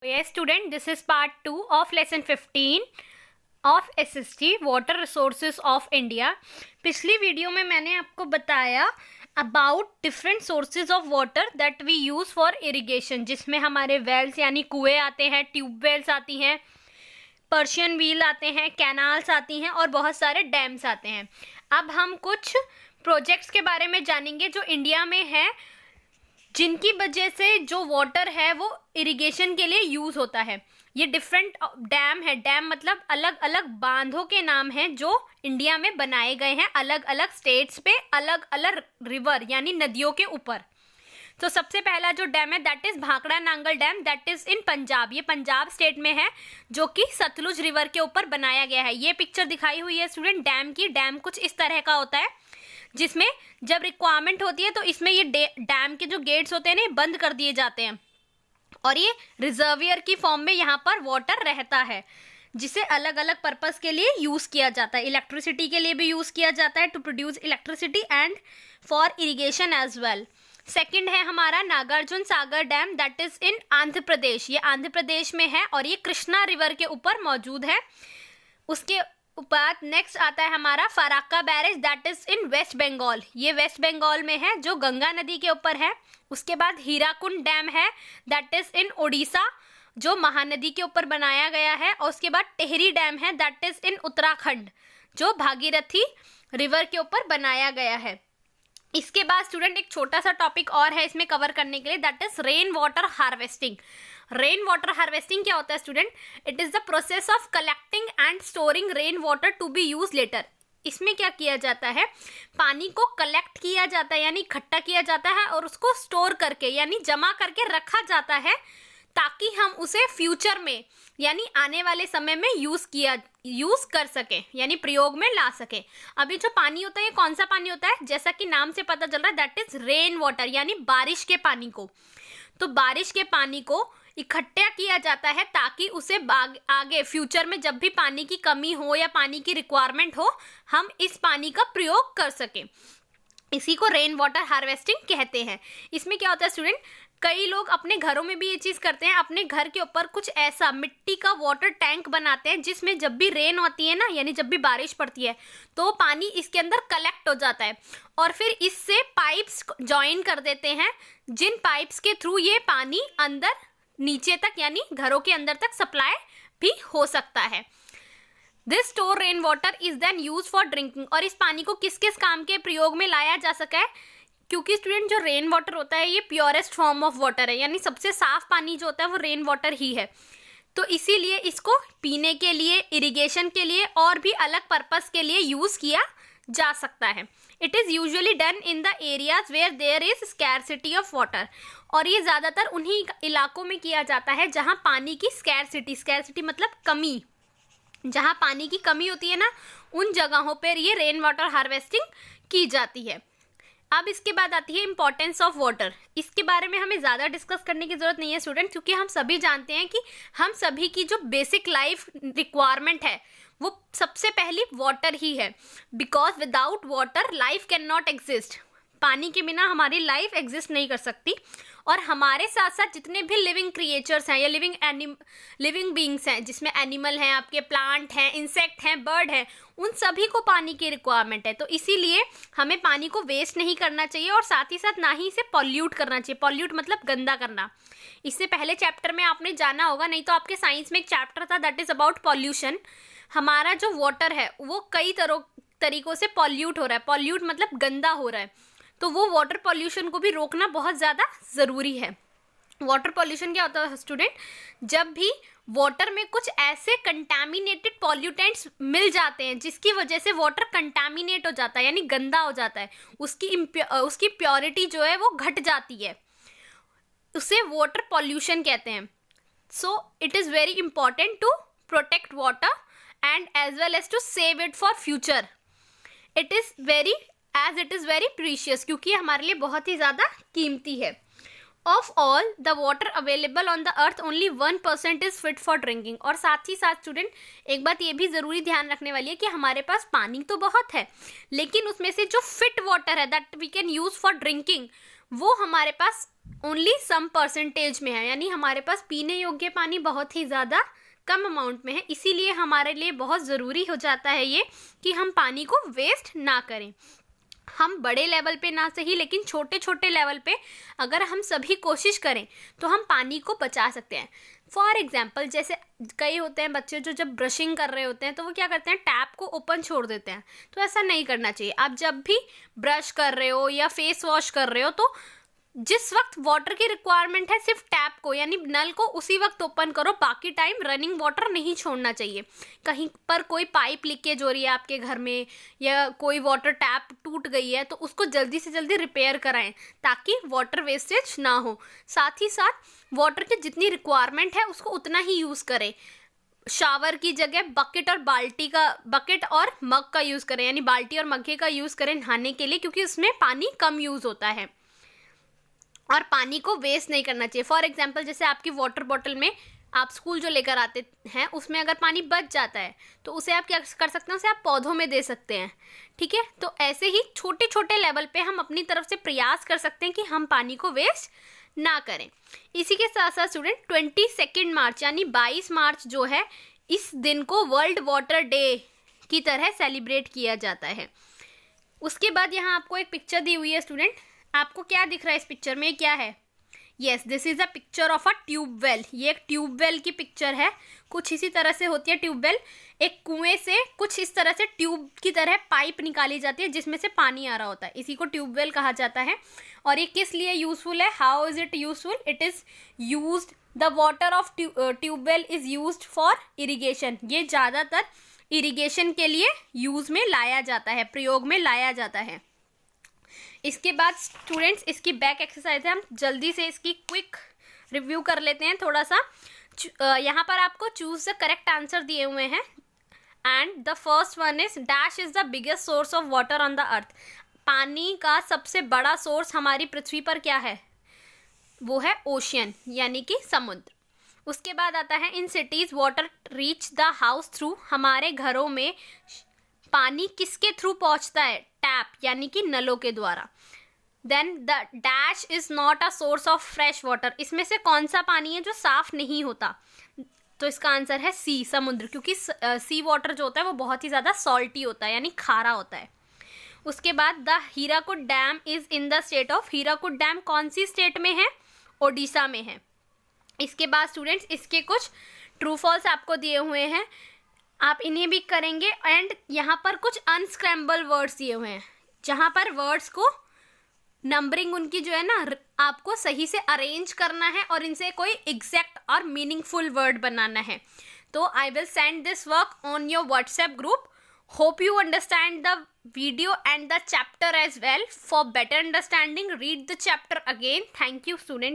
Yes, student, this is part 2 of lesson 15 of SST water resources of India. पिछली video में मैंने आपको बताया about different sources of water that we use for irrigation, जिसमें हमारे Wales यानी कुएं आते हैं, ट्यूब वेल्स आती हैं, पर्शियन व्हील आते हैं, कैनाल्स आती हैं और बहुत सारे डैम्स आते हैं। अब हम कुछ प्रोजेक्ट्स के बारे में जानेंगे जो इंडिया में है, जिनकी वजह से जो वाटर है वो इरिगेशन के लिए यूज़ होता है। ये डिफरेंट डैम है। डैम मतलब अलग अलग बांधों के नाम हैं जो इंडिया में बनाए गए हैं अलग अलग स्टेट्स पे, अलग अलग रिवर यानी नदियों के ऊपर। तो सबसे पहला जो डैम है that is Bhakra Nangal dam, that is इन पंजाब। ये पंजाब स्टेट में है जो कि सतलुज रिवर के ऊपर बनाया गया है। ये पिक्चर दिखाई हुई है स्टूडेंट डैम की। डैम कुछ इस तरह का होता है जिसमें जब रिक्वायरमेंट होती है तो इसमें ये डैम के जो गेट्स होते हैं ना बंद कर दिए जाते हैं और ये रिजर्वियर की फॉर्म में यहाँ पर वाटर रहता है, जिसे अलग अलग पर्पस के लिए यूज़ किया जाता है। इलेक्ट्रिसिटी के लिए भी यूज़ किया जाता है to produce electricity and for irrigation as well. Second है हमारा Nagarjuna Sagar dam, that is in Andhra Pradesh. ये आंध्र प्रदेश में है और ये कृष्णा रिवर के ऊपर मौजूद है। उसके बाद नेक्स्ट आता है हमारा Farakka barrage, that is in West Bengal. ये वेस्ट बंगाल में है जो गंगा नदी के ऊपर है। उसके बाद हीराकुंड डैम है, दैट इज इन ओडिशा, जो महानदी के ऊपर बनाया गया है। और उसके बाद टेहरी डैम है, दैट इज इन उत्तराखंड, जो भागीरथी रिवर के ऊपर बनाया गया है। इसके बाद स्टूडेंट एक छोटा सा टॉपिक और है इसमें कवर करने के लिए, that is rain water harvesting. Rain water harvesting क्या होता है student? It is the process of collecting and storing rain water to be use later. इसमें क्या किया जाता है, पानी को कलेक्ट किया जाता है यानी इकट्ठा किया जाता है और उसको स्टोर करके यानी जमा करके रखा जाता है ताकि हम उसे फ्यूचर में यानी आने वाले समय में यूज कर सके यानी प्रयोग में ला सके। अभी जो पानी होता है ये कौन सा पानी होता है? जैसा कि नाम से पता चल रहा है दैट इज रेन वाटर यानी बारिश के पानी को। तो बारिश के पानी को इकट्ठा किया जाता है ताकि उसे आगे फ्यूचर में जब भी पानी की कमी हो या पानी की रिक्वायरमेंट हो हम इस पानी का प्रयोग कर सकें। इसी को रेन वाटर हार्वेस्टिंग कहते हैं। इसमें क्या होता है स्टूडेंट, कई लोग अपने घरों में भी ये चीज़ करते हैं, अपने घर के ऊपर कुछ ऐसा मिट्टी का वाटर टैंक बनाते हैं जिसमें जब भी रेन होती है ना यानी जब भी बारिश पड़ती है तो पानी इसके अंदर कलेक्ट हो जाता है और फिर इससे पाइप्स ज्वाइन कर देते हैं, जिन पाइप्स के थ्रू ये पानी अंदर नीचे तक यानी घरों के अंदर तक सप्लाई भी हो सकता है। This store rain water is then use for drinking. और इस पानी को किस किस काम के प्रयोग में लाया जा सका है, क्योंकि स्टूडेंट जो रेन वाटर होता है ये प्योरेस्ट फॉर्म ऑफ वाटर है यानी सबसे साफ पानी जो होता है वो रेन वाटर ही है। तो इसीलिए इसको पीने के लिए, इरिगेशन के लिए और भी अलग पर्पस के लिए यूज किया जा सकता है। It is usually done in the areas where there is scarcity of water. और ये ज़्यादातर उन्हीं इलाकों में किया जाता है जहाँ पानी की स्कैरसिटी मतलब कमी, जहाँ पानी की कमी होती है ना उन जगहों पर ये रेन वाटर हार्वेस्टिंग की जाती है। अब इसके बाद आती है इंपॉर्टेंस ऑफ वाटर। इसके बारे में हमें ज़्यादा डिस्कस करने की ज़रूरत नहीं है स्टूडेंट, क्योंकि हम सभी जानते हैं कि हम सभी की जो बेसिक लाइफ रिक्वायरमेंट है वो सबसे पहली वाटर ही है। Because without water life can not exist. पानी के बिना हमारी लाइफ एग्जिस्ट नहीं कर सकती। और हमारे साथ साथ जितने भी लिविंग क्रिएचर्स हैं या लिविंग बींग्स हैं, जिसमें एनिमल हैं, आपके प्लांट हैं, इंसेक्ट हैं, बर्ड हैं, उन सभी को पानी की रिक्वायरमेंट है। तो इसीलिए हमें पानी को वेस्ट नहीं करना चाहिए और साथ ही साथ ना ही इसे पॉल्यूट करना चाहिए। पॉल्यूट मतलब गंदा करना। इससे पहले चैप्टर में आपने जाना होगा, नहीं तो आपके साइंस में एक चैप्टर था दैट इज अबाउट पॉल्यूशन। हमारा जो वाटर है वो कई तरीकों से पॉल्यूट हो रहा है। पॉल्यूट मतलब गंदा हो रहा है, तो वो वाटर पॉल्यूशन को भी रोकना बहुत ज़्यादा ज़रूरी है। वाटर पॉल्यूशन क्या होता है स्टूडेंट, जब भी वाटर में कुछ ऐसे कंटामिनेटेड पॉल्यूटेंट्स मिल जाते हैं जिसकी वजह से वाटर कंटामिनेट हो जाता है यानी गंदा हो जाता है, उसकी प्योरिटी जो है वो घट जाती है, उसे वाटर पॉल्यूशन कहते हैं। So it is very important to protect water and as well as to save it for future. It is very precious, क्योंकि हमारे लिए बहुत ही ज़्यादा कीमती है। Of all the water available on the earth only 1% is fit for drinking. और साथ ही साथ स्टूडेंट एक बात ये भी ज़रूरी ध्यान रखने वाली है कि हमारे पास पानी तो बहुत है, लेकिन उसमें से जो फिट वाटर है that we can use for drinking वो हमारे पास ओनली सम परसेंटेज में है, यानी हमारे पास पीने योग्य पानी बहुत ही ज़्यादा कम अमाउंट में है। इसीलिए हमारे लिए बहुत ज़रूरी हो जाता है ये कि हम पानी को वेस्ट ना करें। हम बड़े लेवल पे ना सही, लेकिन छोटे छोटे लेवल पे अगर हम सभी कोशिश करें तो हम पानी को बचा सकते हैं। फॉर एग्जाम्पल, जैसे कई होते हैं बच्चे जो जब ब्रशिंग कर रहे होते हैं तो वो क्या करते हैं, टैप को ओपन छोड़ देते हैं। तो ऐसा नहीं करना चाहिए। आप जब भी ब्रश कर रहे हो या फेस वॉश कर रहे हो तो जिस वक्त वाटर की रिक्वायरमेंट है सिर्फ टैप को यानी नल को उसी वक्त ओपन करो, बाकी टाइम रनिंग वाटर नहीं छोड़ना चाहिए। कहीं पर कोई पाइप लीकेज हो रही है आपके घर में या कोई वाटर टैप टूट गई है तो उसको जल्दी से जल्दी रिपेयर कराएं ताकि वाटर वेस्टेज ना हो। साथ ही साथ वाटर की जितनी रिक्वायरमेंट है उसको उतना ही यूज़ करें। शावर की जगह बकेट और मग का यूज़ करें, यानी बाल्टी और मग्गे का यूज़ करें नहाने के लिए, क्योंकि उसमें पानी कम यूज़ होता है और पानी को वेस्ट नहीं करना चाहिए। फॉर एग्जाम्पल, जैसे आपकी वाटर बॉटल में आप स्कूल जो लेकर आते हैं उसमें अगर पानी बच जाता है तो उसे आप क्या कर सकते हैं, उसे आप पौधों में दे सकते हैं। ठीक है, तो ऐसे ही छोटे छोटे लेवल पे हम अपनी तरफ से प्रयास कर सकते हैं कि हम पानी को वेस्ट ना करें। इसी के साथ साथ स्टूडेंट 22 मार्च यानी 22 मार्च जो है, इस दिन को वर्ल्ड वाटर डे की तरह सेलिब्रेट किया जाता है। उसके बाद यहाँ आपको एक पिक्चर दी हुई है स्टूडेंट, आपको क्या दिख रहा है इस पिक्चर में, क्या है? Yes, this is a picture of a tubewell. ये एक ट्यूबवेल की पिक्चर है। कुछ इसी तरह से होती है ट्यूबवेल। एक कुएं से कुछ इस तरह से ट्यूब की तरह पाइप निकाली जाती है जिसमें से पानी आ रहा होता है, इसी को ट्यूबवेल कहा जाता है। और ये किस लिए यूजफुल है? How is it useful? It is used, the water of tubewell is used for irrigation. ये ज़्यादातर इरिगेशन के लिए यूज में लाया जाता है, प्रयोग में लाया जाता है। इसके बाद स्टूडेंट्स इसकी बैक एक्सरसाइज है, हम जल्दी से इसकी क्विक रिव्यू कर लेते हैं थोड़ा सा। यहाँ पर आपको चूज द करेक्ट आंसर दिए हुए हैं and the first one is dash is the biggest source of water on the अर्थ। पानी का सबसे बड़ा सोर्स हमारी पृथ्वी पर क्या है? वो है ओशियन यानी कि समुद्र। उसके बाद आता है in cities water reach the house through. हमारे घरों में पानी किसके थ्रू पहुंचता है? टैप यानी कि नलों के द्वारा। Then the dash is not a source of fresh water. इसमें से कौन सा पानी है जो साफ नहीं होता? तो इसका आंसर है सी, समुद्र, क्योंकि सी वाटर जो होता है वो बहुत ही ज़्यादा सॉल्टी होता है यानी खारा होता है। उसके बाद the Hirakud dam is in the state of. Hirakud dam कौन सी स्टेट में है? ओडिशा में है। इसके बाद स्टूडेंट्स इसके कुछ ट्रू फॉल्स आपको दिए हुए हैं, आप इन्हें भी करेंगे। एंड यहाँ पर कुछ अनस्क्रैम्बल वर्ड्स दिए हुए हैं जहाँ पर वर्ड्स को नंबरिंग उनकी जो है ना आपको सही से अरेंज करना है और इनसे कोई एग्जैक्ट और मीनिंगफुल वर्ड बनाना है। तो I will send this work on your WhatsApp group. Hope you understand the video and the chapter as well. For better understanding, read the chapter again. Thank you students.